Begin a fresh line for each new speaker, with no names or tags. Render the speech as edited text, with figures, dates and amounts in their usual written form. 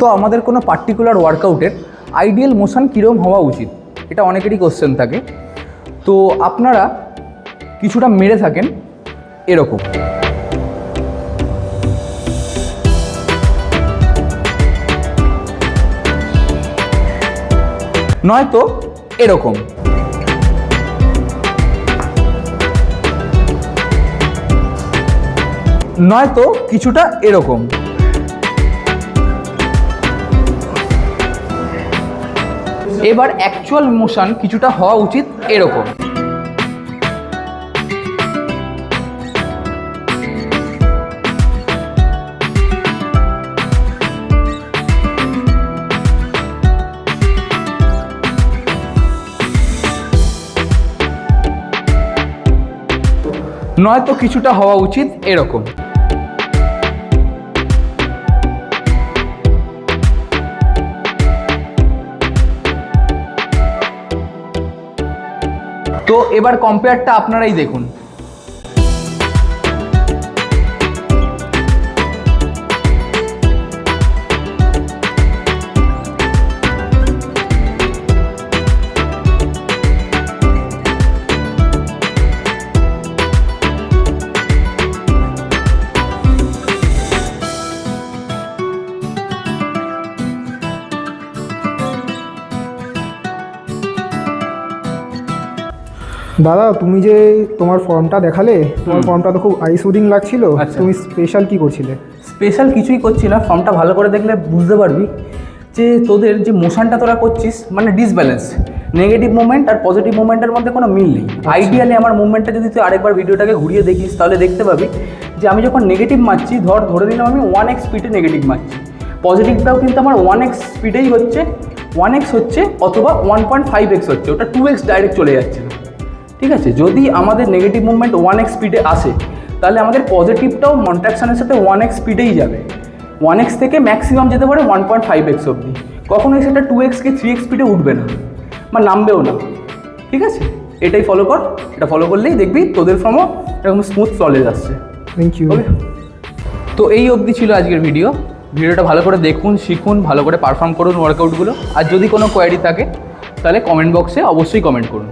তো আমাদের কোনো পার্টিকুলার ওয়ার্কআউটের আইডিয়াল মোশন কীরকম হওয়া উচিত, এটা অনেকেরই কোশ্চেন থাকে। তো আপনারা কিছুটা মেরে থাকেন এরকম, নয়তো এরকম, নয়তো কিছুটা এরকম। এবার অ্যাকচুয়াল মোশন কিছুটা হওয়া উচিত এরকম। নয়তো কিছুটা হওয়া উচিত এরকম। তো এবার কম্পেয়ারটা আপনারাই দেখুন।
দাদা, তুমি যে তোমার ফর্মটা দেখালে, তোমার ফর্মটা তো খুব আই সুদিং লাগছিল। তুমি স্পেশাল কি করছিলে?
স্পেশাল কিছুই করছি না, ফর্মটা ভালো করে দেখলে বুঝতে পারবি যে তোদের যে মোশনটা তোরা করছিস মানে ডিসব্যালেন্স, নেগেটিভ মুভমেন্ট আর পজিটিভ মুভমেন্টের মধ্যে কোনো মিল নেই। আইডিয়ালি আমার মুভমেন্টটা যদি তুই আরেকবার ভিডিওটাকে ঘুরিয়ে দেখিস তাহলে দেখতে পাবি যে আমি যখন নেগেটিভ মারছি, ধরে নিলাম আমি 1x স্পিডে নেগেটিভ মারছি, পজিটিভটাও কিন্তু আমার 1x স্পিডেই হচ্ছে, 1x হচ্ছে অথবা 1.5x হচ্ছে, ওটা 2x ডাইরেক্ট চলে যাচ্ছে। ঠিক আছে, যদি আমাদের নেগেটিভ মুভমেন্ট 1x স্পিডে আসে তাহলে আমাদের পজিটিভটাও কন্ট্রাকশনের সাথে 1x স্পিডেই যাবে। 1x থেকে ম্যাক্সিমাম যেতে পারে 1.5x অবধি, কখনোই সেটা 2x কি 3x স্পিডে উঠবে না বা নামবেও না। ঠিক আছে, এটাই ফলো কর, এটা ফলো করলেই দেখবি তোদের ফর্মও এরকম স্মুথ ফ্ললেস আসছে।
Thank you.
তো এই অবধি ছিল আজকের ভিডিওটা ভালো করে দেখুন, শিখুন, ভালো করে পারফর্ম করুন ওয়ার্কআউটগুলো। আর যদি কোনো কোয়ারি থাকে তাহলে কমেন্ট বক্সে অবশ্যই কমেন্ট করুন।